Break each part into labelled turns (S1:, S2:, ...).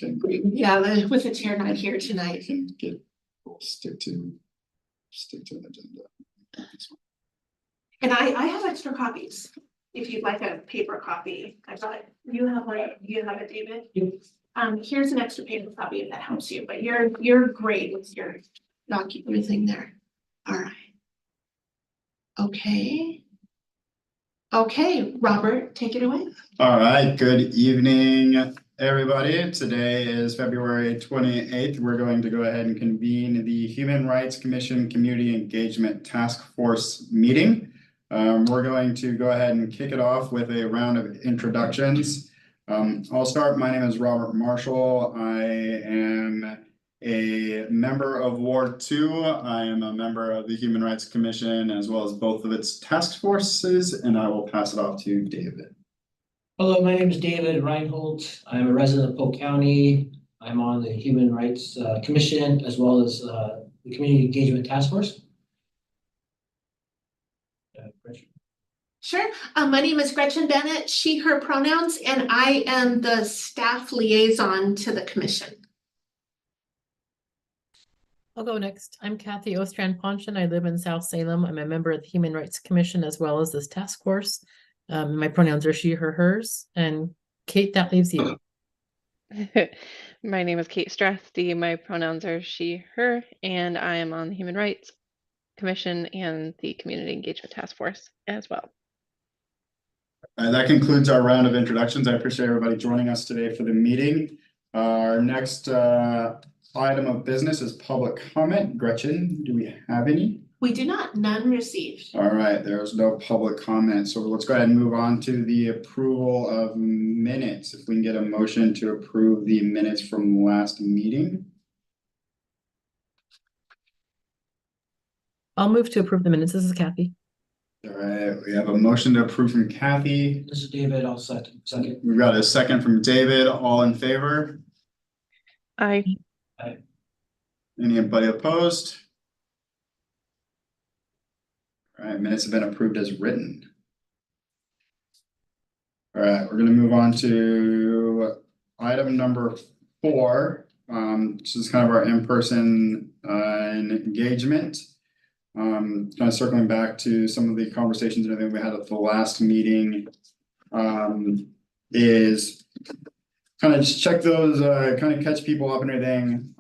S1: Yeah, with the chair not here tonight.
S2: We'll stick to an agenda.
S1: And I have extra copies. If you'd like a paper copy, I thought you have it, David? Here's an extra paper copy if that helps you, but you're great with your everything there. All right. Okay, Robert, take it away.
S2: All right, good evening, everybody. Today is February 28th. We're going to go ahead and convene the Human Rights Commission Community Engagement Task Force meeting. We're going to go ahead and kick it off with a round of introductions. I'll start. My name is Robert Marshall. I am a member of Ward 2. I am a member of the Human Rights Commission as well as both of its task forces, and I will pass it off to David.
S3: Hello, my name is David Reinhold. I'm a resident of Polk County. I'm on the Human Rights Commission as well as the Community Engagement Task Force.
S1: Sure. My name is Gretchen Bennett, she, her pronouns, and I am the staff liaison to the commission.
S4: I'll go next. I'm Kathy Ostrand-Ponchen. I live in South Salem. I'm a member of the Human Rights Commission as well as this task force. My pronouns are she, her, hers. And Kate, that leaves you.
S5: My name is Kate Strathty. My pronouns are she, her, and I am on the Human Rights Commission and the Community Engagement Task Force as well.
S2: That concludes our round of introductions. I appreciate everybody joining us today for the meeting. Our next item of business is public comment. Gretchen, do we have any?
S1: We do not, none received.
S2: All right, there's no public comment. So let's go ahead and move on to the approval of minutes. If we can get a motion to approve the minutes from last meeting.
S4: I'll move to approve the minutes. This is Kathy.
S2: All right, we have a motion to approve from Kathy.
S3: This is David. I'll second.
S2: We've got a second from David. All in favor?
S5: Aye.
S2: Anybody opposed? All right, minutes have been approved as written. All right, we're going to move on to item number 4. This is kind of our in-person engagement. Kind of circling back to some of the conversations and everything we had at the last meeting, is kind of just check those, kind of catch people up and everything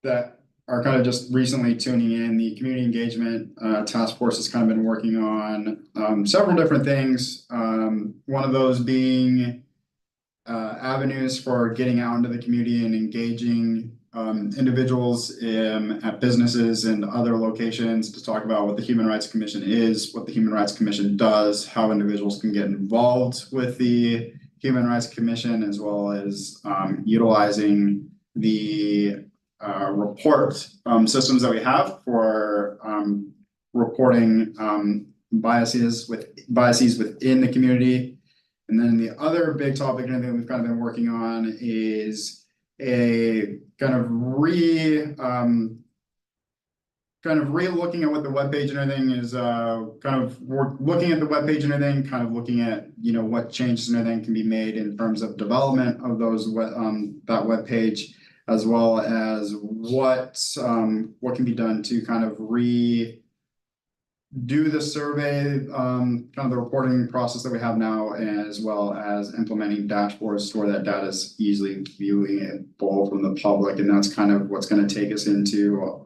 S2: that are kind of just recently tuning in. The community engagement task force has kind of been working on several different things. One of those being avenues for getting out into the community and engaging individuals at businesses and other locations to talk about what the Human Rights Commission is, what the Human Rights Commission does, how individuals can get involved with the Human Rights Commission, as well as utilizing the report systems that we have for reporting biases within the community. And then the other big topic and everything we've kind of been working on is a kind of re-looking at what the webpage and everything is, kind of looking at the webpage and everything, kind of looking at, you know, what changes and everything can be made in terms of development of those that webpage, as well as what can be done to kind of do the survey, kind of the reporting process that we have now, as well as implementing dashboards to where that data is easily viewable from the public. And that's kind of what's going to take us into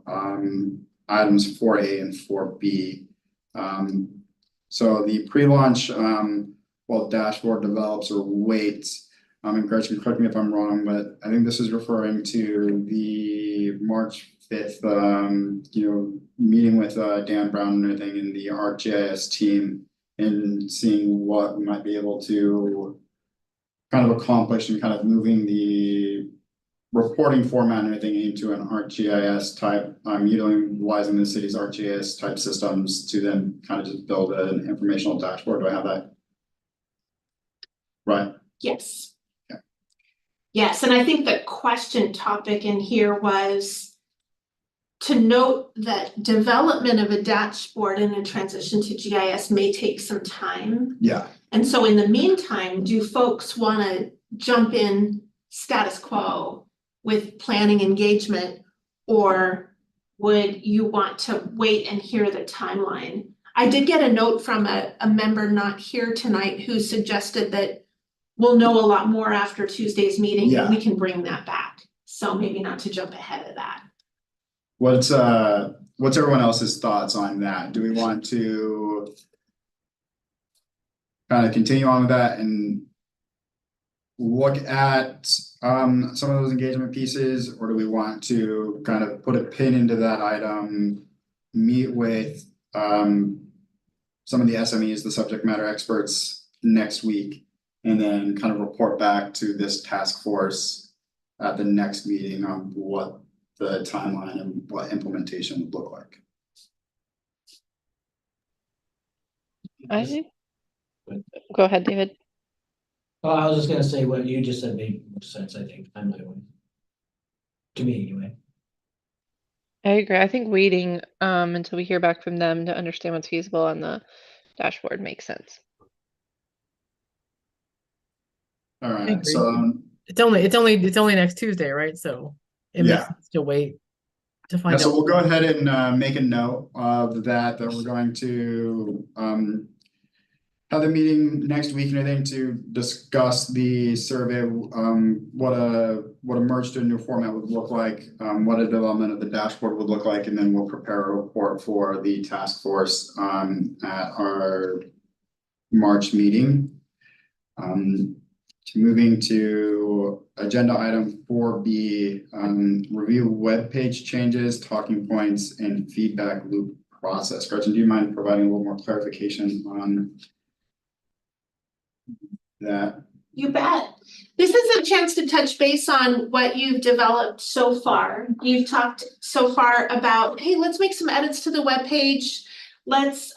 S2: items 4A and 4B. So the pre-launch, dashboard develops or waits. And Gretchen, correct me if I'm wrong, but I think this is referring to the March 5th, meeting with Dan Brown and everything in the ArcGIS team and seeing what we might be able to kind of accomplish and kind of moving the reporting format and everything into an ArcGIS type, utilizing the city's ArcGIS type systems to then kind of just build an informational dashboard. Do I have that right?
S1: Yes. Yeah. Yes, and I think the question topic in here was to note that development of a dashboard and a transition to GIS may take some time.
S2: Yeah.
S1: And so in the meantime, do folks want to jump in status quo with planning engagement? Or would you want to wait and hear the timeline? I did get a note from a member not here tonight who suggested that we'll know a lot more after Tuesday's meeting and we can bring that back. So maybe not to jump ahead of that.
S2: What's everyone else's thoughts on that? Do we want to kind of continue on with that and look at some of those engagement pieces, or do we want to kind of put a pin into that item, meet with some of the SMEs, the subject matter experts next week, and then kind of report back to this task force at the next meeting on what the timeline and what implementation would look like?
S5: I think. Go ahead, David.
S3: Oh, I was just gonna say what you just said made more sense, I think, timeline. To me, anyway.
S5: I agree. I think waiting until we hear back from them to understand what's feasible on the dashboard makes sense.
S2: All
S4: I
S2: right,
S4: agree.
S2: so
S4: It's only next Tuesday, right? So it makes
S2: Yeah.
S4: sense to wait to
S2: yeah,
S4: find out.
S2: so we'll go ahead and make a note of that we're going to have the meeting next week and I think to discuss the survey, what a merge to a new format would look like, what a development of the dashboard would look like, and then we'll prepare a report for the task force at our March meeting. Moving to agenda item 4B, review web page changes, talking points, and feedback loop process. Gretchen, do you mind providing a little more clarification on that?
S1: You bet. This is a chance to touch base on what you've developed so far. You've talked so far about, hey, let's make some edits to the webpage. Let's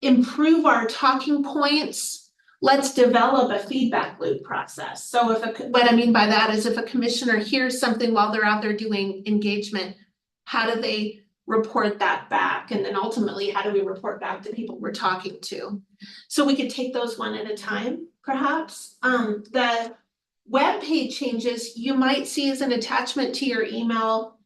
S1: improve our talking points. Let's develop a feedback loop process. So what I mean by that is if a commissioner hears something while they're out there doing engagement, how do they report that back? And then ultimately, how do we report back to people we're talking to? So we could take those one at a time, perhaps. The web page changes you might see as an attachment to your email.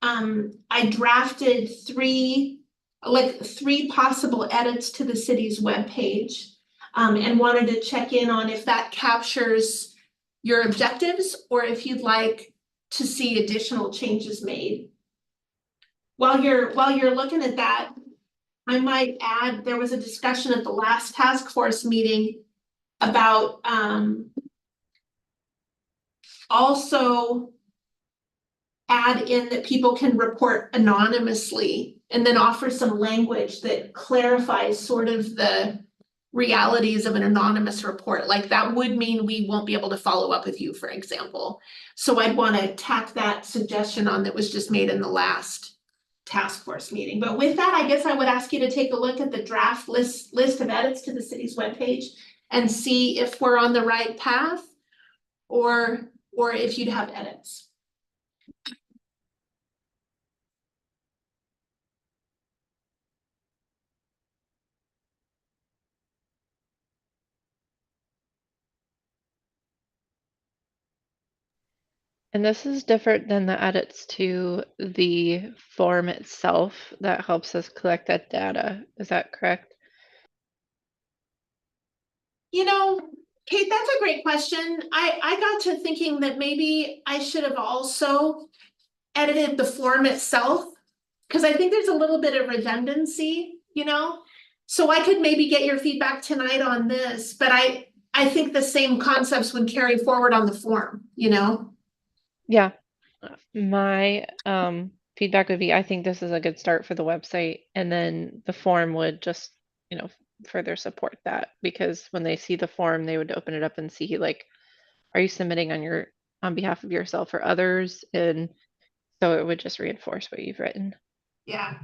S1: I drafted three possible edits to the city's web page. And wanted to check in on if that captures your objectives or if you'd like to see additional changes made. While you're looking at that, I might add, there was a discussion at the last task force meeting about also add in that people can report anonymously and then offer some language that clarifies sort of the realities of an anonymous report. Like that would mean we won't be able to follow up with you, for example. So I'd want to tack that suggestion on that was just made in the last task force meeting. But with that, I guess I would ask you to take a look at the draft list of edits to the city's webpage and see if we're on the right path or if you'd have edits.
S5: And this is different than the edits to the form itself that helps us collect that data. Is that correct?
S1: You know, Kate, that's a great question. I got to thinking that maybe I should have also edited the form itself, because I think there's a little bit of redundancy, you know? So I could maybe get your feedback tonight on this, but I think the same concepts would carry forward on the form, you know?
S5: Yeah. My feedback would be I think this is a good start for the website, and then the form would just, further support that, because when they see the form, they would open it up and see like, are you submitting on behalf of yourself or others? And so it would just reinforce what you've written.
S1: Yeah.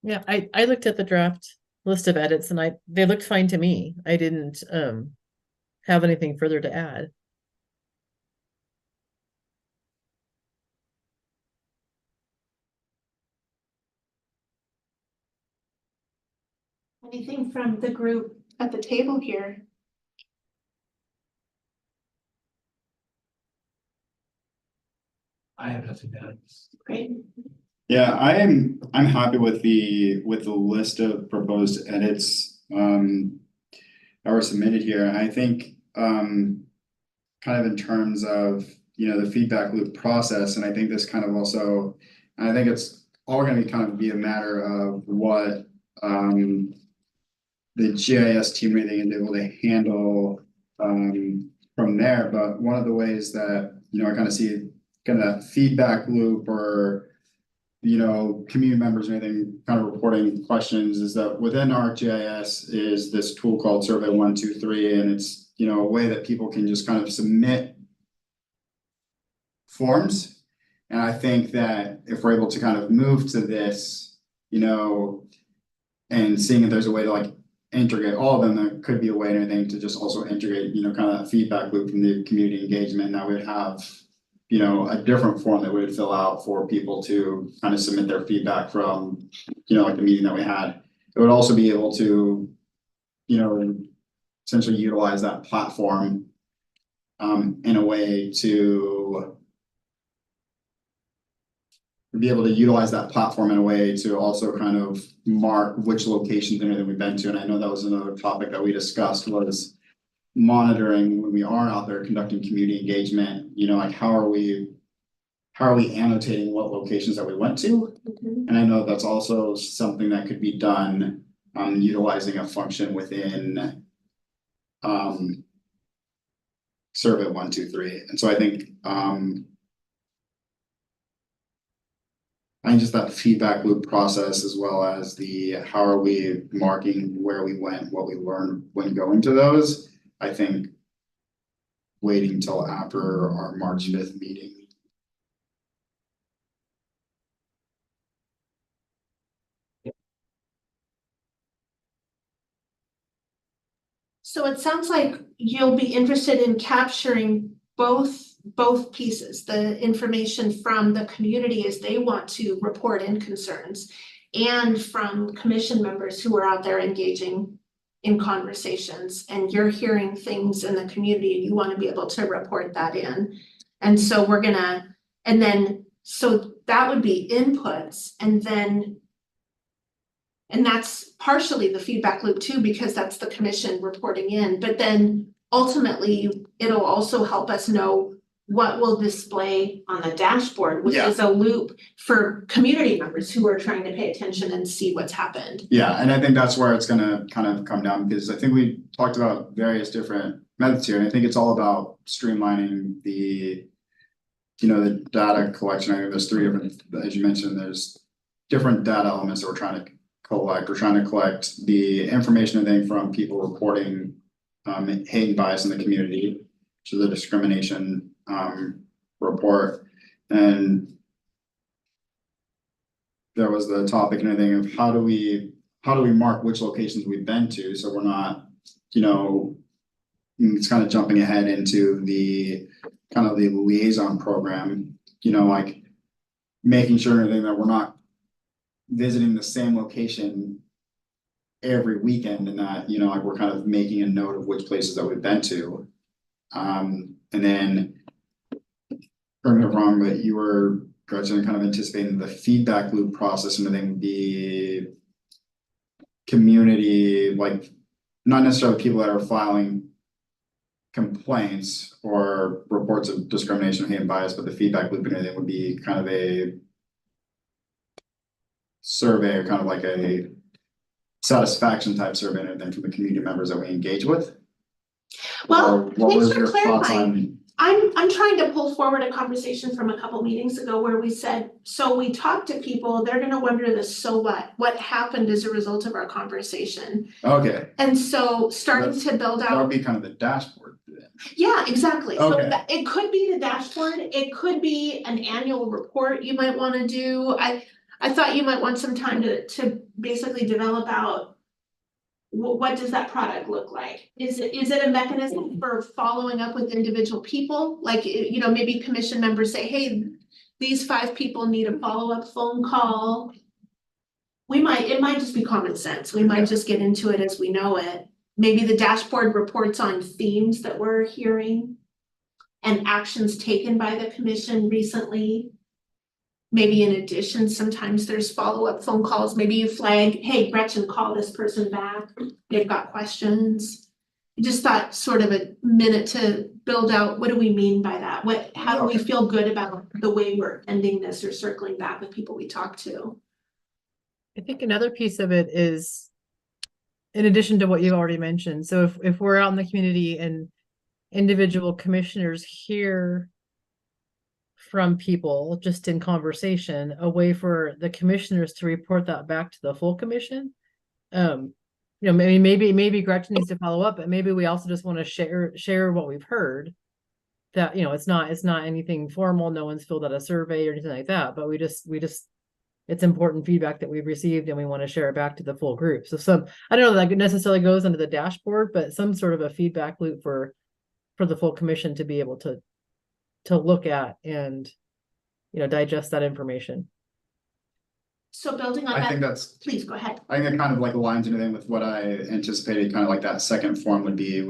S4: Yeah, I looked at the draft list of edits and they looked fine to me. I didn't have anything further to add.
S1: Anything from the group at the table here?
S3: I have nothing to add.
S1: Great.
S2: Yeah, I'm happy with the list of proposed edits that were submitted here. I think kind of in terms of, you know, the feedback loop process, and I think this kind of also, and I think it's all gonna kind of be a matter of what the GIS team rating is able to handle from there. But one of the ways that, you know, I kind of see kind of that feedback loop or, you know, community members or anything kind of reporting questions is that within ArcGIS is this tool called Survey 123, and it's, you know, a way that people can just kind of submit forms. And I think that if we're able to kind of move to this, you know, and seeing if there's a way to like integrate all of them, there could be a way, and I think, to just also integrate, you know, kind of that feedback loop from the community engagement. That would have, you know, a different form that we would fill out for people to kind of submit their feedback from, you know, like the meeting that we had. It would also be able to, you know, essentially utilize that platform in a way to be able to utilize that platform in a way to also kind of mark which locations and everything we've been to. And I know that was another topic that we discussed, was monitoring when we are out there conducting community engagement, you know, like how are we annotating what locations that we went to? And I know that's also something that could be done utilizing a function within Survey 123. And so I think just that feedback loop process, as well as the how are we marking where we went, what we learned when going to those, I think waiting till after our March 5th meeting.
S1: So it sounds like you'll be interested in capturing both pieces, the information from the community as they want to report in concerns, and from commission members who are out there engaging in conversations, and you're hearing things in the community and you want to be able to report that in. And so so that would be inputs, and that's partially the feedback loop too, because that's the commission reporting in, but then ultimately it'll also help us know what will display on the dashboard, which is a loop for community members who are trying to pay attention and see what's happened.
S2: Yeah, and I think that's where it's gonna kind of come down, because I think we talked about various different methods here, and I think it's all about streamlining the, you know, the data collection. I think there's three different, as you mentioned, there's different data elements that we're trying to collect. We're trying to collect the information, I think, from people reporting hate and bias in the community, which is a discrimination report. And there was the topic and everything of how do we mark which locations we've been to, so we're not, you know, it's kind of jumping ahead into the kind of the liaison program, you know, like making sure and everything that we're not visiting the same location every weekend, and that, you know, like we're kind of making a note of which places that we've been to. And then, correct me if I'm wrong, but you were, Gretchen, kind of anticipating the feedback loop process and everything would be community, like not necessarily people that are filing complaints or reports of discrimination, hate and bias, but the feedback loop and everything would be kind of a survey, or kind of like a satisfaction type survey and everything from the community members that we engage with.
S1: Well,
S2: What
S1: thanks
S2: was
S1: for
S2: your thoughts
S1: clarifying.
S2: on?
S1: I'm trying to pull forward a conversation from a couple meetings ago where we said, so we talked to people, they're gonna wonder this, so what happened as a result of our conversation?
S2: Okay,
S1: And so starting to build
S2: that would
S1: out,
S2: be kind of the dashboard then.
S1: yeah, exactly. So
S2: Okay.
S1: it could be the dashboard, it could be an annual report you might wanna do. I thought you might want some time to basically develop out what does that product look like? Is it a mechanism for following up with individual people? Like, you know, maybe commission members say, hey, these 5 people need a follow-up phone call. it might just be common sense. We might just get into it as we know it. Maybe the dashboard reports on themes that we're hearing and actions taken by the commission recently. Maybe in addition, sometimes there's follow-up phone calls. Maybe you flag, hey, Gretchen, call this person back. They've got questions. I just thought sort of a minute to build out, what do we mean by that? How do we feel good about the way we're ending this or circling back with people we talk to?
S4: I think another piece of it is, in addition to what you've already mentioned, so if we're out in the community and individual commissioners hear from people just in conversation, a way for the commissioners to report that back to the full commission. Maybe Gretchen needs to follow up, but maybe we also just want to share what we've heard. That, it's not anything formal, no one's filled out a survey or anything like that, but we just it's important feedback that we've received and we want to share it back to the full group. So I don't know that necessarily goes under the dashboard, but some sort of a feedback loop for the full commission to be able to look at and, digest that information.
S1: So building on
S2: I think
S1: that,
S2: that's,
S1: please go ahead.
S2: I think that kind of like aligns anything with what I anticipated, kind of like that second form would be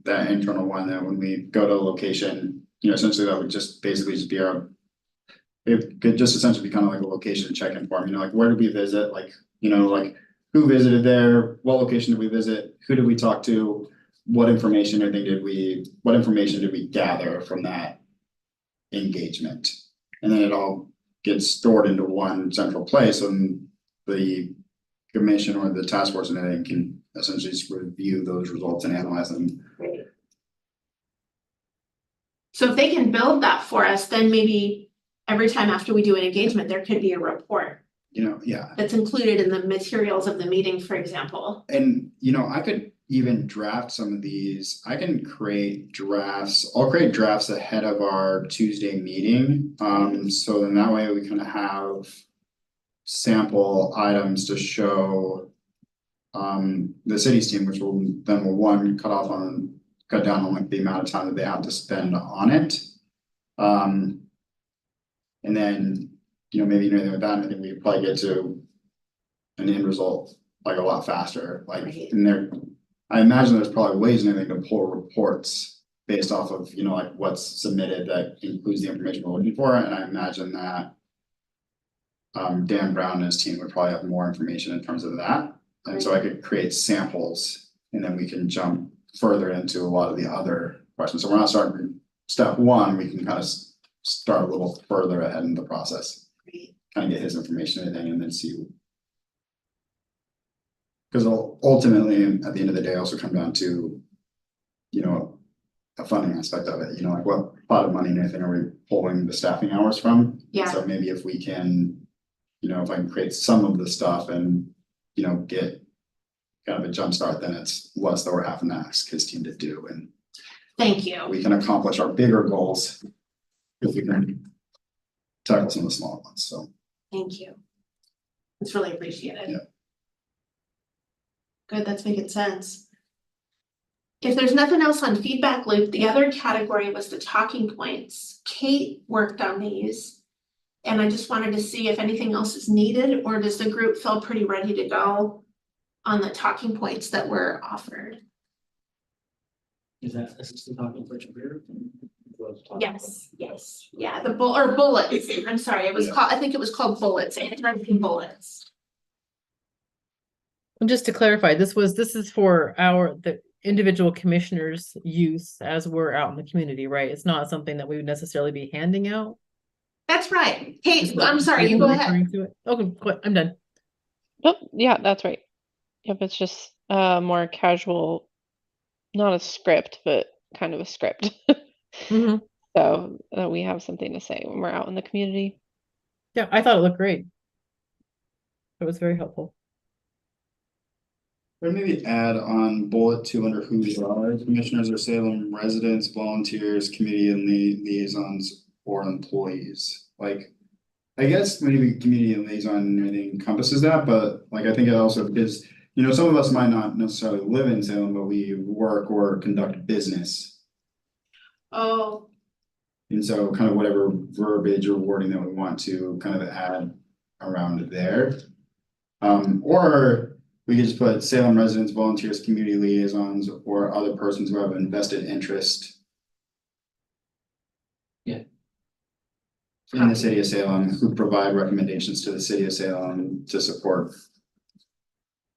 S2: that internal one, that when we go to a location, essentially that would just basically just be it could just essentially be kind of like a location check-in form, like where did we visit, like who visited there, what location did we visit, who did we talk to, what information did we gather from that engagement, and then it all gets stored into one central place, and the commission or the task force and everything can essentially just review those results and analyze them.
S1: So if they can build that for us, then maybe every time after we do an engagement, there could be a report
S2: Yeah,
S1: that's included in the materials of the meeting, for example.
S2: and I could even draft some of these. I can create drafts. I'll create drafts ahead of our Tuesday meeting. So then that way we kind of have sample items to show the city's team, which will one cut down on like the amount of time that they have to spend on it. And then, maybe anything with that, I think we could probably get to an end result like a lot faster, like in there. I imagine there's probably ways and everything to pull reports based off of, like what's submitted that includes the information we're looking for. And I imagine that Dan Brown and his team would probably have more information in terms of that. And so I could create samples and then we can jump further into a lot of the other questions. So we're not starting step one, we can kind of start a little further ahead in the process. Kind of get his information and then see. Because ultimately, at the end of the day, also come down to, a funding aspect of it, like what pot of money and anything are we pulling the staffing hours from?
S1: Yeah.
S2: So maybe if we can, if I can create some of the stuff and, get kind of a jump start, then it's less that we're having to ask his team to do, and
S1: Thank you.
S2: we can accomplish our bigger goals if we can tackle some of the smaller ones, so.
S1: Thank you. It's really appreciated.
S2: Yeah.
S1: Good, that's making sense. If there's nothing else on feedback loop, the other category was the talking points. Kate worked on these. And I just wanted to see if anything else is needed, or does the group feel pretty ready to go on the talking points that were offered?
S3: Is that assistant talking for your?
S1: Yes, yeah, the bullets. I'm sorry, it was
S2: Yeah.
S1: called, I think it was called bullets, handwriting bullets.
S4: And just to clarify, this is for the individual commissioners' use as we're out in the community, right? It's not something that we would necessarily be handing out.
S1: That's right. Kate,
S4: Is what-
S1: I'm sorry,
S4: is
S1: you
S4: what
S1: go
S4: I'm
S1: ahead.
S4: referring to it. Okay, good, I'm done.
S5: Nope, yeah, that's right. Yep, it's just more casual, not a script, but kind of a script.
S4: Mhm.
S5: So we have something to say when we're out in the community.
S4: Yeah, I thought it looked great. It was very helpful.
S2: Or maybe add on bullet 2 under who we are, commissioners or Salem residents, volunteers, committee and liaisons or employees. Like, I guess maybe community and liaison and everything encompasses that, but like I think it also is, some of us might not necessarily live in Salem, but we work or conduct business.
S1: Oh,
S2: And so kind of whatever verbiage or wording that we want to kind of add around there. Or we could just put Salem residents, volunteers, community liaisons, or other persons who have an invested interest.
S3: Yeah.
S2: In the city of Salem, who provide recommendations to the city of Salem to support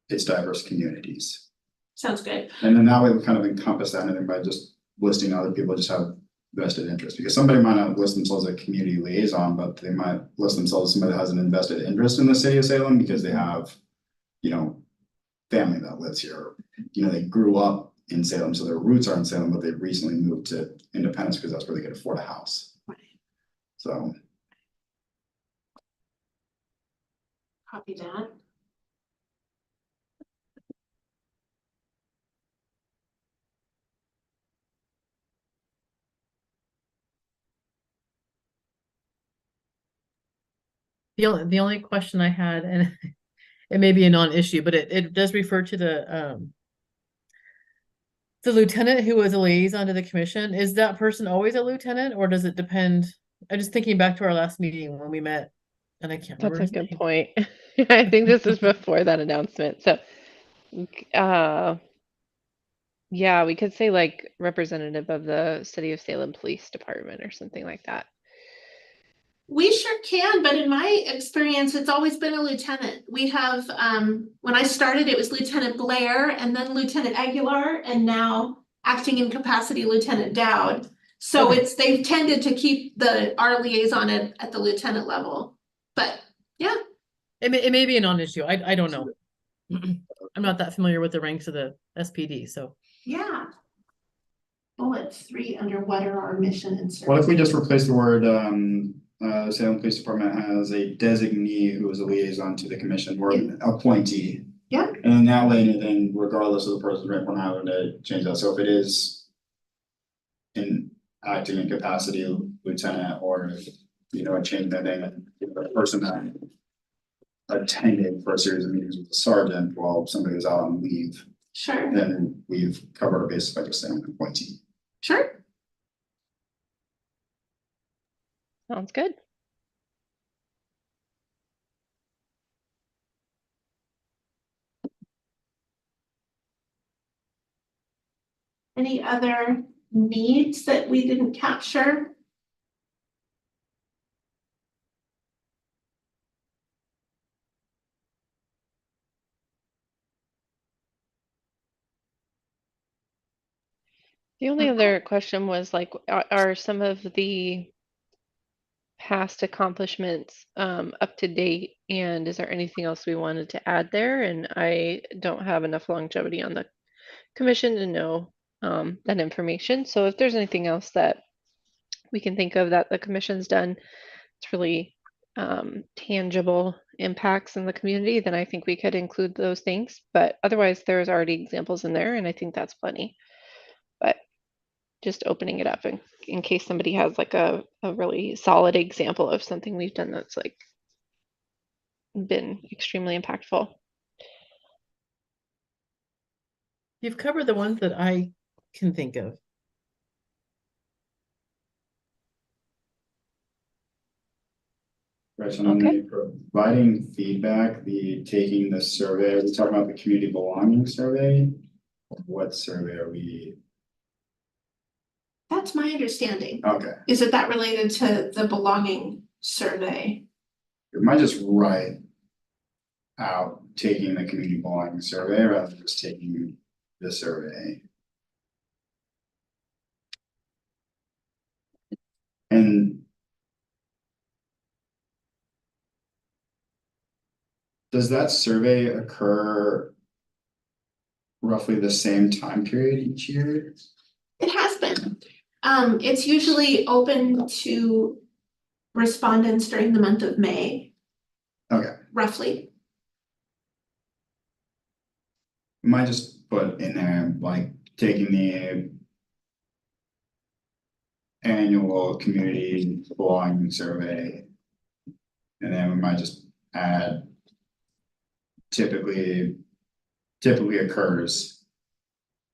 S2: its diverse communities.
S1: Sounds good.
S2: And then that way we kind of encompass that, and by just listing other people just have vested interest, because somebody might not list themselves as a community liaison, but they might list themselves as somebody that has an invested interest in the city of Salem because they have, you know, family that lives here. You know, they grew up in Salem, so their roots are in Salem, but they recently moved to Independence because that's where they could afford a house.
S1: Right.
S2: So
S1: Copy that.
S4: The only question I had, and it may be a non-issue, but it does refer to the lieutenant who was a liaison to the commission. Is that person always a lieutenant, or does it depend? I'm just thinking back to our last meeting when we met, and I can't
S5: That's
S4: remember
S5: a
S4: his
S5: good
S4: name.
S5: point. I think this is before that announcement. So, uh, yeah, we could say like representative of the City of Salem Police Department or something like that.
S1: We sure can, but in my experience, it's always been a lieutenant. We have, when I started, it was Lieutenant Blair and then Lieutenant Aguilar, and now acting in capacity Lieutenant Dowd. So
S4: Okay.
S1: they've tended to keep our liaison at the lieutenant level, but yeah.
S4: It may be a non-issue. I don't know. I'm not that familiar with the ranks of the SPD, so.
S1: Yeah. Bullet 3 under what are our mission and service?
S2: what if we just replace the word, Salem Police Department has a designee who is a liaison to the commission, or an appointee.
S1: Yeah.
S2: And then that way, then regardless of the person's rank, we're not going to change that. So if it is in acting in capacity lieutenant, or, you know, change that name, and the person that attended for a series of meetings with the sergeant while somebody was out on leave,
S1: Sure,
S2: then we've covered our bases by just saying appointee.
S1: sure.
S5: Sounds good.
S1: Any other needs that we didn't capture?
S5: The only other question was like, are some of the past accomplishments up to date, and is there anything else we wanted to add there? And I don't have enough longevity on the commission to know that information. So if there's anything else that we can think of that the commission's done, it's really tangible impacts in the community, then I think we could include those things. But otherwise, there's already examples in there, and I think that's plenty. But just opening it up in case somebody has like a really solid example of something we've done that's like been extremely impactful.
S4: You've covered the ones that I can think of.
S2: Right, so then
S5: Okay.
S2: providing feedback, taking the survey, are we talking about the community belonging survey? What survey are we?
S1: That's my understanding.
S2: Okay,
S1: Is it that related to the belonging survey?
S2: we might just write out taking the community belonging survey rather than just taking the survey. And does that survey occur roughly the same time period each year?
S1: It has been. It's usually open to respondents during the month of May.
S2: Okay.
S1: Roughly.
S2: We might just put in there, like, taking the annual community belonging survey. And then we might just add typically occurs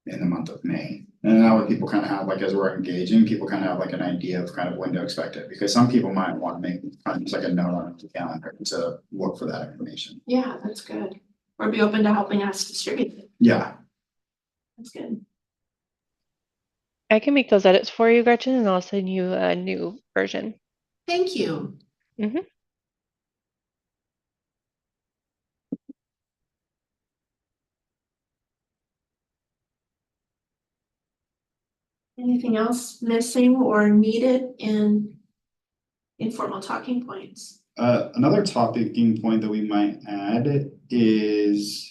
S2: in the month of May. And that way people kind of have, like, as we're engaging, people kind of have like an idea of kind of when to expect it, because some people might want to make kind of just like a note on the calendar to look for that information.
S1: Yeah, that's good. Or be open to helping us distribute it.
S2: Yeah,
S1: That's good.
S5: I can make those edits for you, Gretchen, and I'll send you a new version.
S1: Thank you.
S5: Mhm.
S1: Anything else missing or needed in informal talking points?
S2: another talking point that we might add is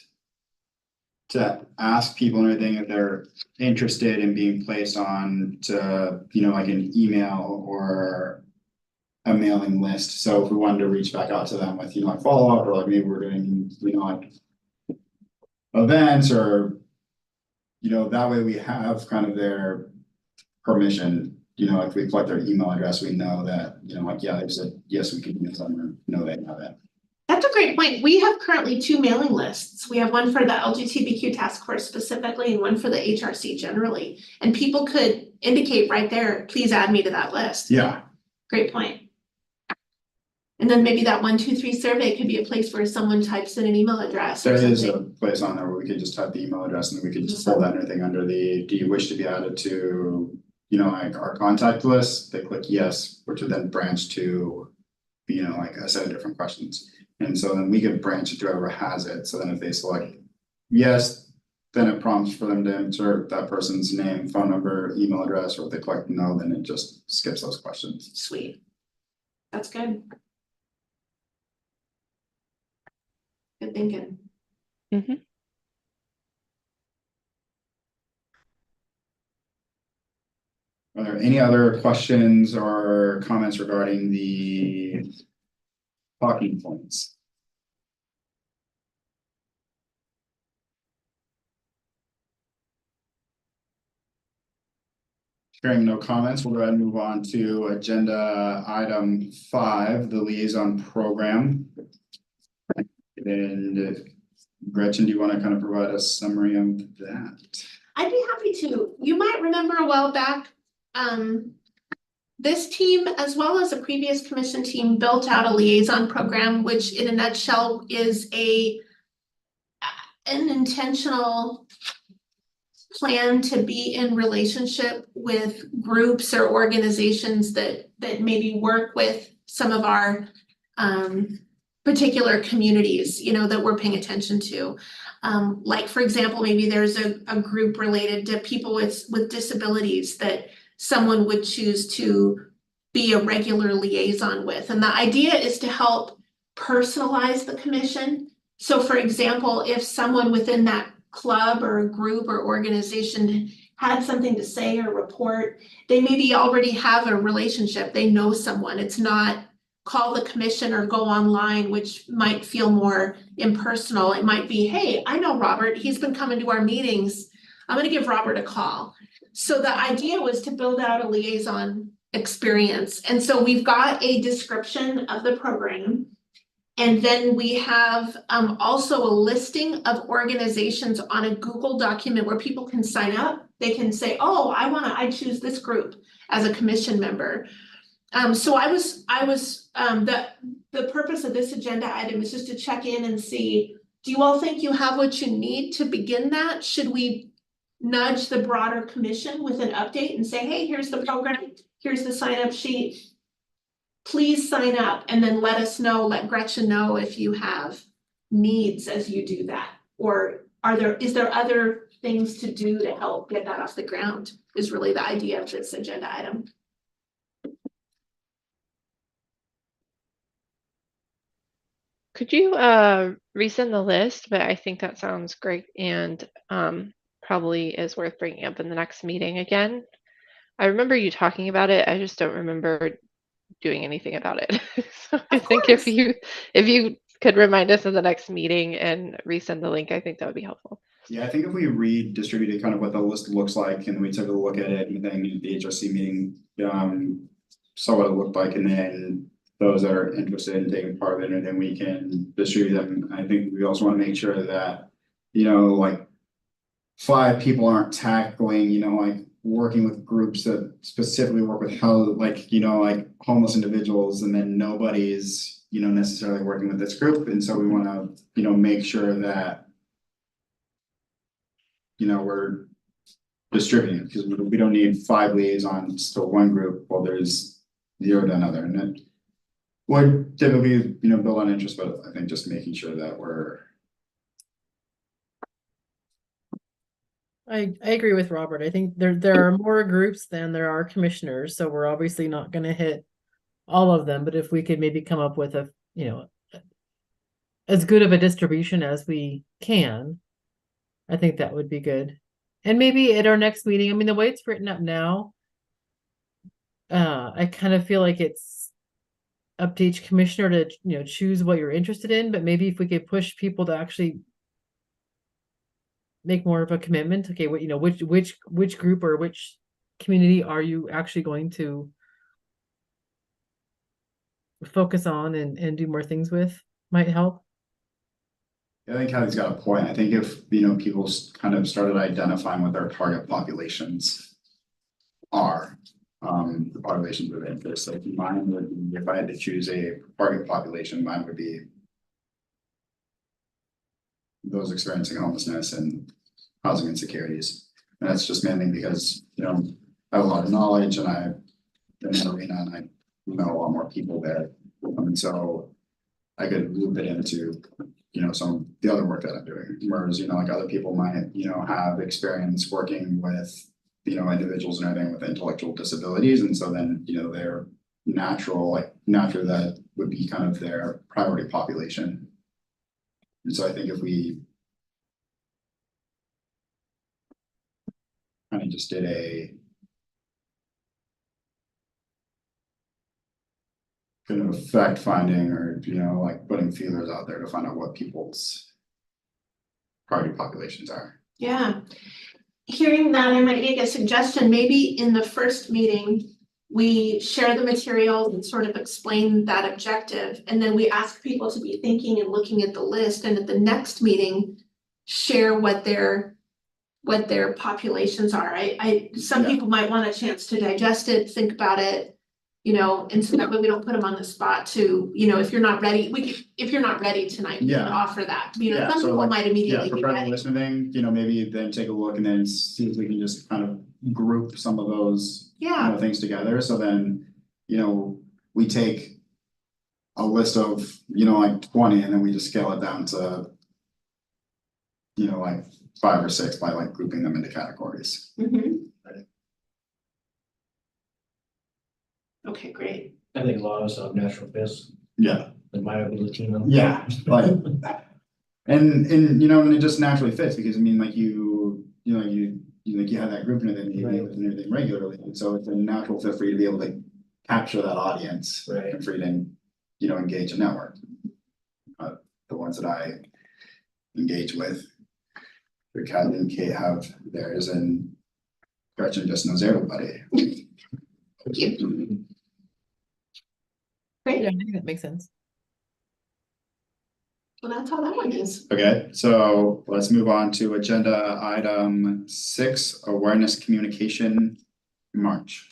S2: to ask people and everything if they're interested in being placed on to, you know, like an email or a mailing list. So if we wanted to reach back out to them with, you know, like follow-up, or like maybe we're doing, you know, like events, or, you know, that way we have kind of their permission. You know, if we collect their email address, we know that, you know, like, yeah, they said, yes, we can email them, or no, they have it.
S1: That's a great point. We have currently 2 mailing lists. We have one for the LGBTQ task force specifically and one for the HRC generally. And people could indicate right there, please add me to that list.
S2: Yeah,
S1: Great point. And then maybe that 1, 2, 3 survey could be a place where someone types in an email address
S2: there
S1: or
S2: is a
S1: something.
S2: place on there where we could just type the email address, and then we could just pull that and everything under the, do you wish to be added to, you know, like our contact list? They click yes, which would then branch to, you know, like a set of different questions. And so then we could branch it to whoever has it. So then if they select yes, then it prompts for them to enter that person's name, phone number, email address, or if they click no, then it just skips those questions.
S1: Sweet. That's good. Good thinking.
S5: Mhm.
S2: Are there any other questions or comments regarding the talking points? Hearing no comments, we'll go ahead and move on to agenda item 5, the liaison program. And Gretchen, do you want to kind of provide a summary of that?
S1: I'd be happy to. You might remember a while back, this team, as well as a previous commission team, built out a liaison program, which in a nutshell is an intentional plan to be in relationship with groups or organizations that maybe work with some of our particular communities, you know, that we're paying attention to. Like, for example, maybe there's a group related to people with disabilities that someone would choose to be a regular liaison with. And the idea is to help personalize the commission. So for example, if someone within that club or group or organization had something to say or report, they maybe already have a relationship, they know someone. It's not call the commission or go online, which might feel more impersonal. It might be, hey, I know Robert, he's been coming to our meetings. I'm gonna give Robert a call. So the idea was to build out a liaison experience. And so we've got a description of the program. And then we have also a listing of organizations on a Google document where people can sign up. They can say, oh, I choose this group as a commission member. So the purpose of this agenda item is just to check in and see, do you all think you have what you need to begin that? Should we nudge the broader commission with an update and say, hey, here's the program, here's the sign up sheet. Please sign up, and then let us know, let Gretchen know if you have needs as you do that. Or is there other things to do to help get that off the ground, is really the idea of this agenda item.
S5: Could you resend the list? But I think that sounds great and probably is worth bringing up in the next meeting again. I remember you talking about it. I just don't remember doing anything about it. So I think if you could remind us of the next meeting and resend the link, I think that would be helpful.
S2: Yeah, I think if we redistributed kind of what the list looks like, and we took a look at it, and then the HRC meeting, saw what it looked like, and then those that are interested in taking part of it, and then we can distribute them. I think we also want to make sure that, you know, like 5 people aren't tackling, like working with groups that specifically work with like homeless individuals, and then nobody's, necessarily working with this group. And so we want to, make sure that, we're distributing, because we don't need 5 liaisons to one group while there's 0 to another. And then would typically, build on interest, but I think just making sure that we're.
S4: I agree with Robert. I think there are more groups than there are commissioners, so we're obviously not gonna hit all of them, but if we could maybe come up with a, as good of a distribution as we can, I think that would be good. And maybe at our next meeting, I mean, the way it's written up now, I kind of feel like it's up to each commissioner to, choose what you're interested in, but maybe if we could push people to actually make more of a commitment, okay, what, which group or which community are you actually going to focus on and do more things with, might help.
S2: I think Kathy's got a point. I think if, people kind of started identifying what their target populations are, the populations of interest, like mine would be, if I had to choose a target population, mine would be those experiencing homelessness and housing insecurities. And that's just mainly because, I have a lot of knowledge, and I've been in the arena, and I know a lot more people there. And so I could loop it into, some of the other work that I'm doing. Whereas, like other people might, have experience working with, individuals and everything with intellectual disabilities. And so then, they're naturally that would be kind of their priority population. And so I think if we kind of just did a kind of fact finding, or, like putting feelers out there to find out what people's priority populations are.
S1: Yeah. Hearing that, I might make a suggestion, maybe in the first meeting, we share the material and sort of explain that objective, and then we ask people to be thinking and looking at the list, and at the next meeting, share what their populations are. Some
S2: Yeah.
S1: people might want a chance to digest it, think about it, and so that way we don't put them on the spot to, if you're not ready, if you're not ready tonight, we can
S2: Yeah.
S1: offer that.
S2: Yeah,
S1: Some
S2: so
S1: people
S2: like,
S1: might
S2: Yeah,
S1: immediately
S2: for
S1: be
S2: present
S1: ready.
S2: listening, maybe then take a look and then see if we can just kind of group some of those,
S1: Yeah,
S2: things together. So then, we take a list of, like 20, and then we just scale it down to, like 5 or 6 by like grouping them into categories.
S1: mhm. Okay, great.
S3: I think a lot of us have natural fits,
S2: Yeah.
S3: that might have been Latino.
S2: Yeah, like, and and it just naturally fits, because I mean, like you have that group and then you
S3: Right.
S2: deal with everything regularly, and so it's a natural fit for you to be able to capture that audience.
S3: Right.
S2: And for you to, engage a network. The ones that I engage with, Kathy and Kate have theirs, and Gretchen just knows everybody.
S1: Thank you. Great.
S4: Yeah, I think that makes sense.
S1: Well, that's how that one is.
S2: Okay, so let's move on to agenda item 6, awareness communication March.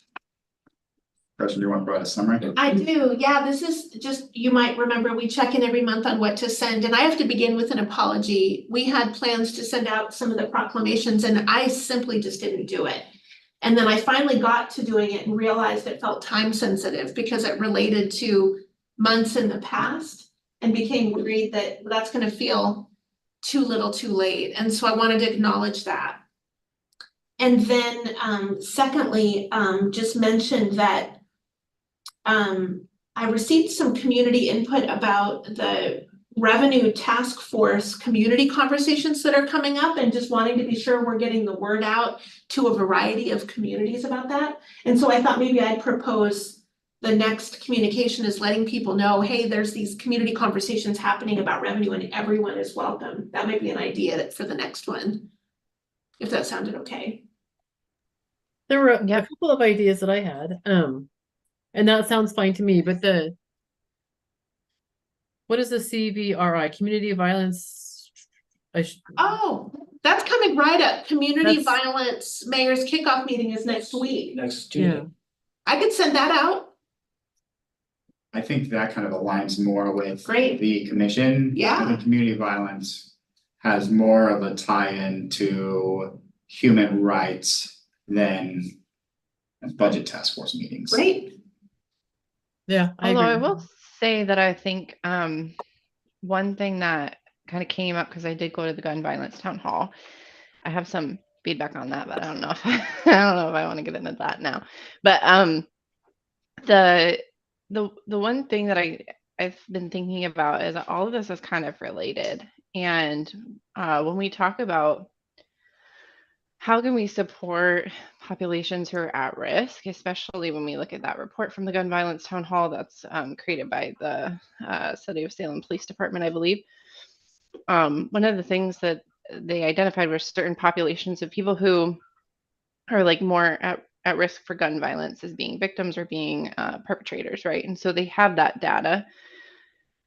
S2: Gretchen, do you want to provide a summary?
S1: I do, yeah, this is just, you might remember, we check in every month on what to send, and I have to begin with an apology. We had plans to send out some of the proclamations, and I simply just didn't do it. And then I finally got to doing it and realized it felt time sensitive because it related to months in the past, and became worried that that's gonna feel too little too late, and so I wanted to acknowledge that. And then secondly, just mentioned that I received some community input about the revenue task force community conversations that are coming up, and just wanting to be sure we're getting the word out to a variety of communities about that. And so I thought maybe I'd propose the next communication is letting people know, hey, there's these community conversations happening about revenue and everyone is welcome. That might be an idea for the next one, if that sounded okay.
S4: There were a
S5: Yep.
S4: couple of ideas that I had, and that sounds fine to me, but what is the CVRI, community violence?
S1: Oh, That's coming right up. Community
S4: That's-
S1: violence mayor's kickoff meeting is next week.
S3: Next
S4: Yeah.
S3: Tuesday.
S1: I could send that out.
S2: I think that kind of aligns more with
S1: Great.
S2: the commission.
S1: Yeah.
S2: I think community violence has more of a tie-in to human rights than budget task force meetings.
S1: Great.
S4: Yeah, I
S5: Although I
S4: agree.
S5: will say that I think one thing that kind of came up because I did go to the gun violence town hall. I have some feedback on that, but I don't know if I don't know if I want to get into that now. But the one thing that I've been thinking about is that all of this is kind of related. And when we talk about how can we support populations who are at risk, especially when we look at that report from the gun violence town hall that's created by the City of Salem Police Department, I believe. One of the things that they identified were certain populations of people who are like more at risk for gun violence as being victims or being perpetrators, right? And so they have that data.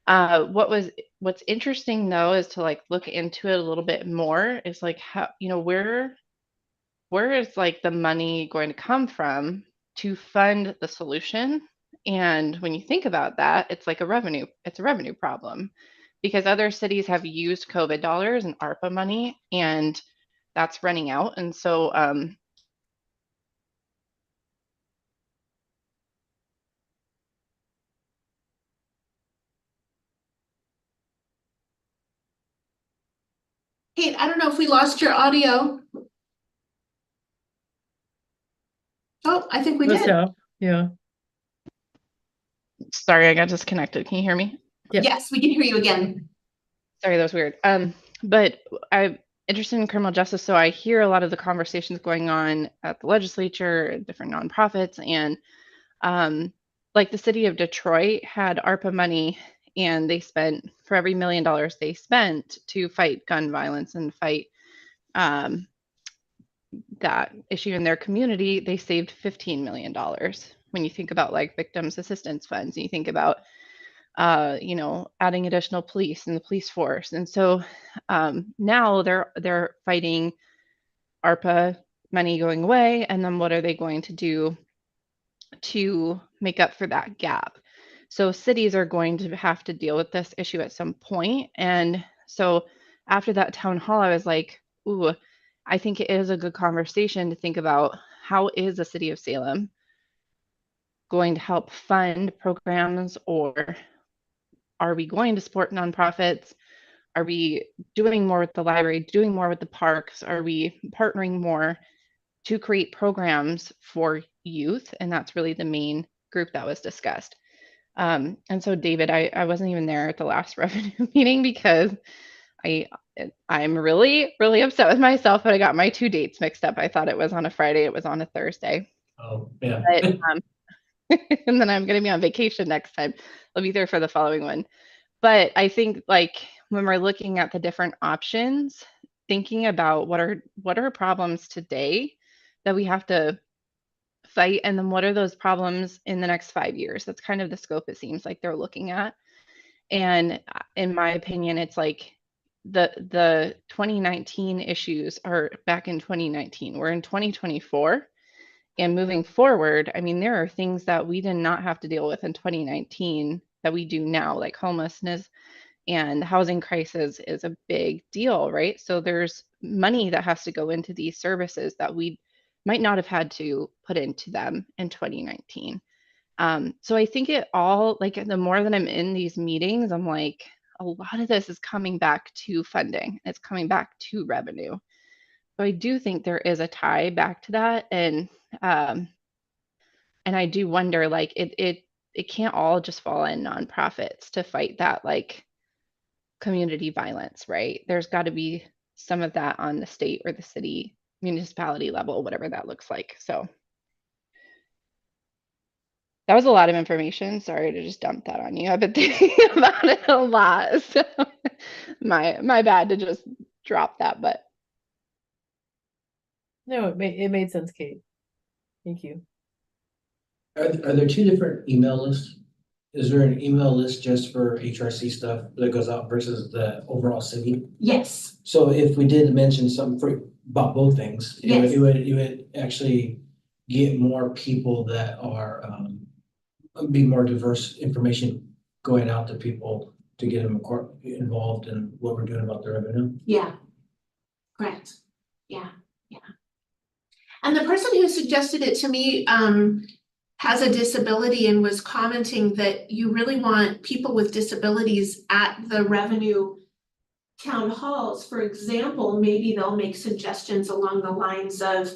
S5: What's interesting though is to like look into it a little bit more is like how, you know, where is like the money going to come from to fund the solution? And when you think about that, it's like it's a revenue problem because other cities have used COVID dollars and ARPA money and that's running out. And so
S1: Kate, I don't know if we lost your audio. Oh, I think we
S4: Must
S1: did.
S4: have. Yeah.
S5: sorry, I got disconnected. Can you hear me?
S4: Yep.
S1: Yes, we can hear you again.
S5: Sorry, that was weird. But I'm interested in criminal justice, so I hear a lot of the conversations going on at the legislature, different nonprofits, and like the city of Detroit had ARPA money, and they spent for every $1 million they spent to fight gun violence and fight that issue in their community, they saved $15 million. When you think about like victims assistance funds, and you think about you know, adding additional police in the police force. And so now they're fighting ARPA money going away. And then what are they going to do to make up for that gap? So cities are going to have to deal with this issue at some point. And so after that town hall, I was like, ooh, I think it is a good conversation to think about how is the city of Salem going to help fund programs, or are we going to support nonprofits? Are we doing more with the library, doing more with the parks? Are we partnering more to create programs for youth? And that's really the main group that was discussed. And so David, I wasn't even there at the last revenue meeting because I'm really, really upset with myself that I got my two dates mixed up. I thought it was on a Friday, it was on a Thursday.
S3: Oh, yeah.
S5: But, and then I'm going to be on vacation next time. I'll be there for the following one. But I think like when we're looking at the different options, thinking about what are problems today that we have to fight, and then what are those problems in the next 5 years? That's kind of the scope it seems like they're looking at. And in my opinion, it's like the 2019 issues are back in 2019. We're in 2024. And moving forward, I mean, there are things that we did not have to deal with in 2019 that we do now, like homelessness and the housing crisis is a big deal, right? So there's money that has to go into these services that we might not have had to put into them in 2019. So I think it all, like the more that I'm in these meetings, I'm like, a lot of this is coming back to funding. It's coming back to revenue. So I do think there is a tie back to that. And I do wonder, like it can't all just fall in nonprofits to fight that like community violence, right? There's got to be some of that on the state or the city municipality level, whatever that looks like. So that was a lot of information. Sorry to just dump that on you. I've been thinking about it a lot. So my bad to just drop that, but
S4: No, it made sense, Kate. Thank you.
S3: Are there two different email lists? is there an email list just for HRC stuff that goes out versus the overall city?
S1: Yes,
S3: So if we did mention something about both things,
S1: Yes.
S3: it would actually get more people that are, be more diverse information going out to people to get them involved in what we're doing about the revenue.
S1: yeah. Correct. Yeah, yeah. And the person who suggested it to me, has a disability and was commenting that you really want people with disabilities at the revenue town halls. For example, maybe they'll make suggestions along the lines of,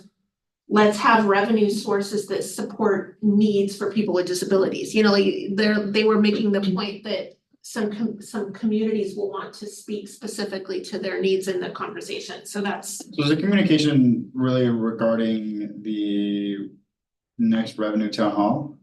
S1: let's have revenue sources that support needs for people with disabilities. You know, like they were making the point that some communities will want to speak specifically to their needs in the conversation. So that's,
S2: So is the communication really regarding the next revenue town hall?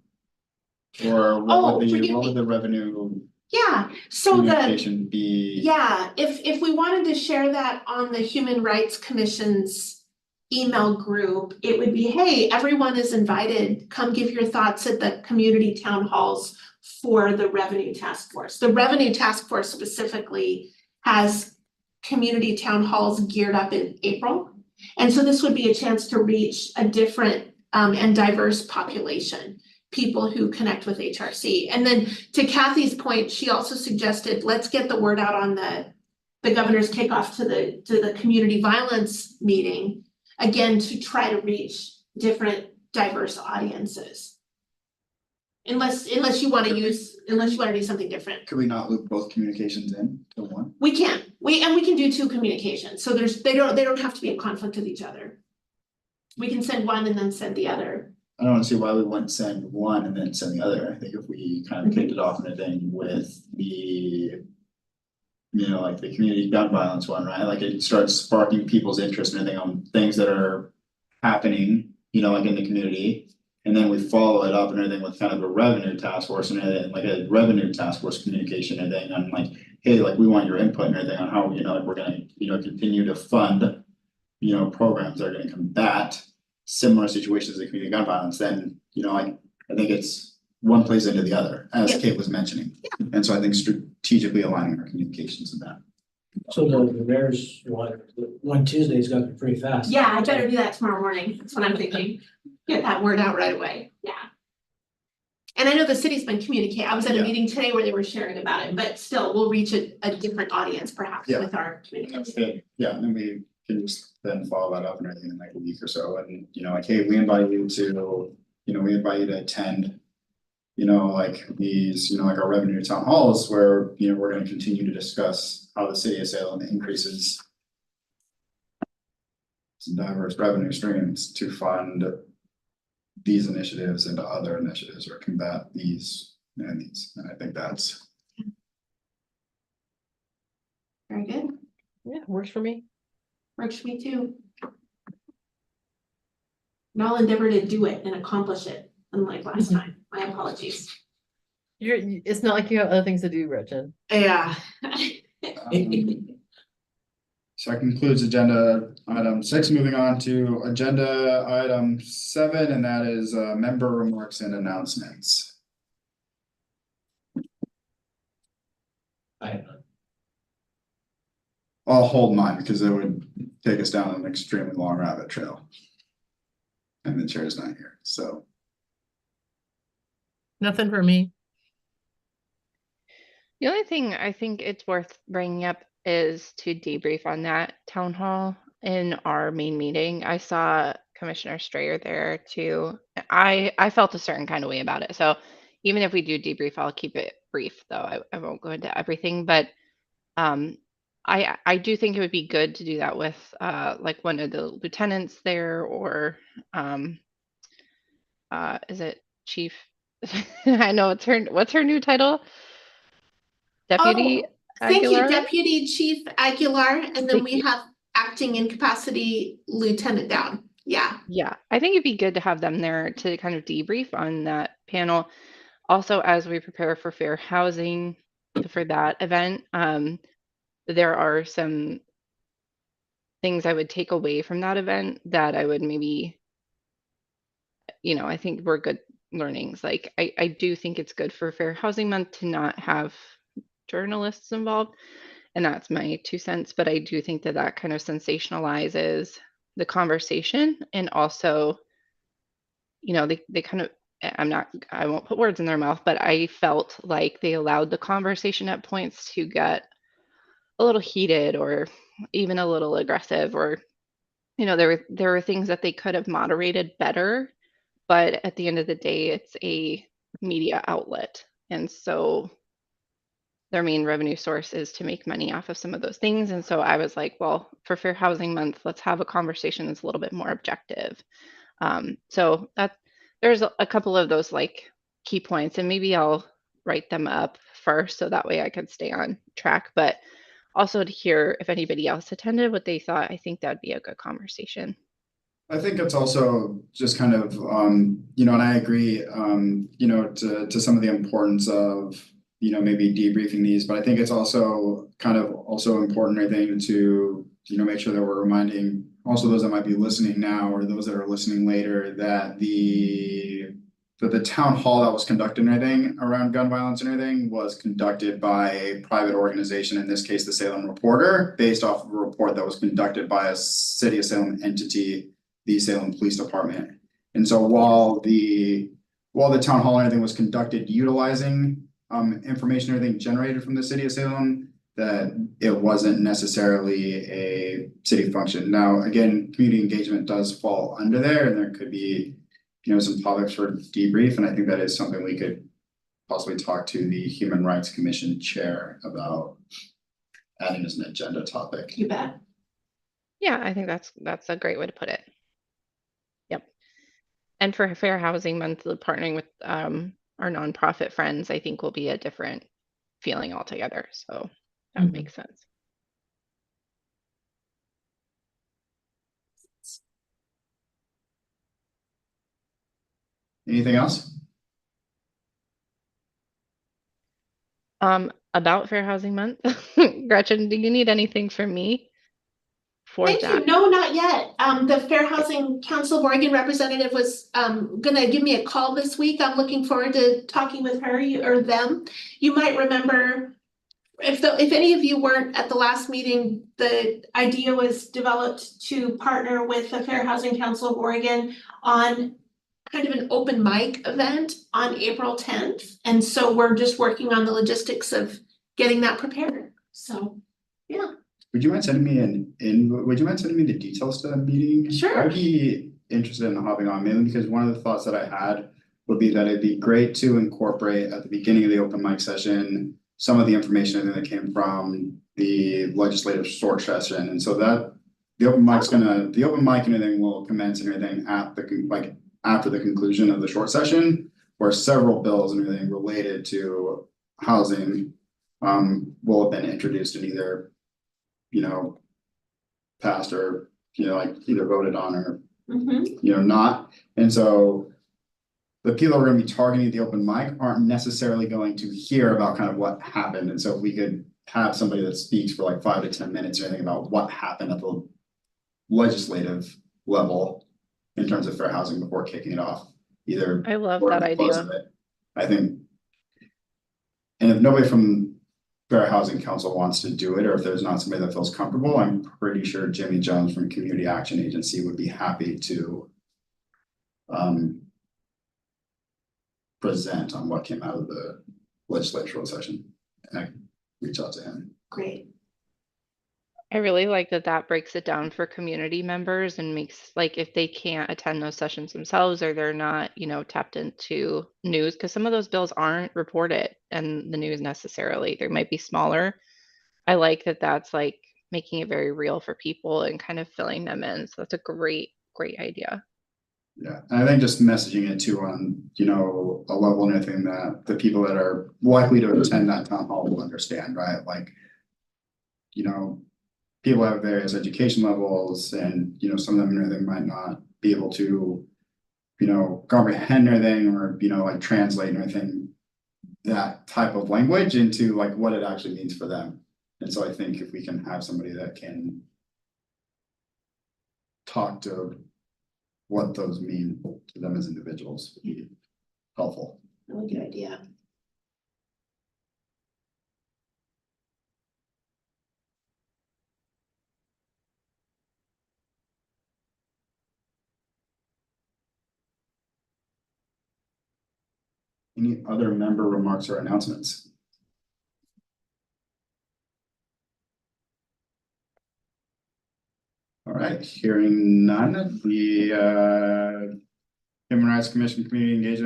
S2: Or
S1: Oh,
S2: what would
S1: forgive
S2: what
S1: me.
S2: would the revenue
S1: yeah, so the.
S2: communication be?
S1: Yeah, if we wanted to share that on the Human Rights Commission's email group, it would be, hey, everyone is invited, come give your thoughts at the community town halls for the Revenue Task Force. The Revenue Task Force specifically has community town halls geared up in April. And so this would be a chance to reach a different and diverse population, people who connect with HRC. And then to Kathy's point, she also suggested, let's get the word out on the governor's kickoff to the community violence meeting, again, to try to reach different diverse audiences. Unless you want to do something different.
S2: Could we not loop both communications in to one?
S1: We can, we can do two communications, so they don't have to be in conflict with each other. We can send one and then send the other.
S2: I don't see why we wouldn't send one and then send the other. I think if we kind of kicked it off in a thing with the. You know, like the community gun violence one, right? Like it starts sparking people's interest and everything on things that are happening, you know, like in the community. And then we follow it up and everything with kind of a revenue task force and everything, like a revenue task force communication and everything. I'm like, hey, like we want your input and everything on how, you know, like we're gonna, you know, continue to fund, you know, programs that are gonna combat similar situations of community gun violence. Then, you know, like I think it's one plays into the other, as
S1: Yep.
S2: Kate was mentioning. And so I think strategically aligning our communications in that.
S3: So the mayor's one Tuesday's got to be pretty fast.
S1: Yeah, I better do that tomorrow morning, that's what I'm thinking, get that word out right away, yeah. And I know the city's been communicating, I was at a
S2: Yeah.
S1: meeting today where they were sharing about it, but still, we'll reach a different audience perhaps
S2: Yeah.
S1: with our communication.
S2: That's good. Yeah, and then we can just then follow that up and everything in like a week or so, and you know, like, hey, we invite you to, you know, we invite you to attend. You know, like these, you know, like our revenue town halls where, you know, we're gonna continue to discuss how the city of Salem increases. Some diverse revenue streams to fund. These initiatives and other initiatives or combat these and these, and I think that's.
S1: Very good,
S4: Yeah, works for me.
S1: works for me too. And I'll endeavor to do it and accomplish it, unlike last time, my apologies.
S4: It's not like you have other things to do, Gretchen.
S1: Yeah.
S2: So that concludes agenda item 6, moving on to agenda item 7, and that is member remarks and announcements. I'll hold mine because it would take us down an extremely long rabbit trail. And the chair's not here, so.
S4: Nothing for me.
S5: The only thing I think it's worth bringing up is to debrief on that town hall in our main meeting. I saw Commissioner Strayer there too. I felt a certain kind of way about it. So even if we do debrief, I'll keep it brief though. I won't go into everything, but I do think it would be good to do that with like one of the lieutenants there or is it Chief? I know what's her new title? Deputy
S1: Thank you,
S5: Aguilar?
S1: Deputy Chief Aguilar, and then
S5: Thank
S1: we
S5: you.
S1: have acting incapacity Lieutenant Dowd, yeah.
S5: Yeah, I think it'd be good to have them there to kind of debrief on that panel. Also, as we prepare for fair housing for that event, there are some things I would take away from that event that I would maybe, I think we're good learnings. Like I do think it's good for Fair Housing Month to not have journalists involved. And that's my 2 cents, but I do think that that kind of sensationalizes the conversation, and also, they kind of, I won't put words in their mouth, but I felt like they allowed the conversation at points to get a little heated or even a little aggressive, or, there were things that they could have moderated better, but at the end of the day, it's a media outlet. And so their main revenue source is to make money off of some of those things. And so I was like, well, for Fair Housing Month, let's have a conversation that's a little bit more objective. So there's a couple of those like key points, and maybe I'll write them up first so that way I can stay on track. But also to hear if anybody else attended, what they thought, I think that'd be a good conversation.
S2: I think it's also just kind of, and I agree, to some of the importance of, maybe debriefing these, but I think it's also kind of also important, I think, to, make sure that we're reminding also those that might be listening now or those that are listening later that the town hall that was conducted and everything around gun violence and everything was conducted by a private organization, in this case, the Salem Reporter, based off of a report that was conducted by a City of Salem entity, the Salem Police Department. And so while the town hall and everything was conducted utilizing information and everything generated from the City of Salem, that it wasn't necessarily a city function. Now, again, community engagement does fall under there, and there could be, some topics for debrief, and I think that is something we could possibly talk to the Human Rights Commission chair about adding as an agenda topic.
S1: You bet.
S5: Yeah, I think that's a great way to put it. Yep. And for Fair Housing Month, partnering with our nonprofit friends, I think will be a different feeling altogether. So that makes sense.
S2: Anything else?
S5: About Fair Housing Month, Gretchen, do you need anything from me for
S1: Thank
S5: that?
S1: you. No, not yet. The Fair Housing Council of Oregon representative was gonna give me a call this week. I'm looking forward to talking with her or them. You might remember, if any of you weren't at the last meeting, the idea was developed to partner with the Fair Housing Council of Oregon on kind of an open mic event on April 10th. And so we're just working on the logistics of getting that prepared. So, yeah.
S2: Would you mind sending me would you mind sending me the details to that meeting?
S1: Sure.
S2: I'd be interested in hopping on, mainly because one of the thoughts that I had would be that it'd be great to incorporate at the beginning of the open mic session some of the information that came from the legislative short session, and so that the open mic and everything will commence and everything after the conclusion of the short session, where several bills and everything related to housing will have been introduced and either passed or either voted on or not. And so the people who are going to be targeting the open mic aren't necessarily going to hear about kind of what happened. And so if we could have somebody that speaks for like 5 to 10 minutes or anything about what happened at the legislative level in terms of fair housing before kicking it off, either.
S5: I love
S2: or
S5: that
S2: the close
S5: idea.
S2: of it. I think, and if nobody from Fair Housing Council wants to do it, or if there's not somebody that feels comfortable, I'm pretty sure Jimmy Jones from Community Action Agency would be happy to present on what came out of the legislative session, and I can reach out to him.
S1: Great.
S5: I really like that breaks it down for community members and makes, like, if they can't attend those sessions themselves or they're not, tapped into news, because some of those bills aren't reported in the news necessarily. They might be smaller. I like that's like making it very real for people and kind of filling them in. So that's a great idea.
S2: Yeah, and I think just messaging it too on, a level and everything that the people that are likely to attend that town hall will understand, right? Like, people have various education levels and, some of them, they might not be able to, comprehend everything or, like translate everything, that type of language into like what it actually means for them. And so I think if we can have somebody that can talk to what those mean to them as individuals, would be helpful.
S1: Really good idea.
S2: Any other member remarks or announcements? All right, hearing none, the Human Rights Commission Community Engagement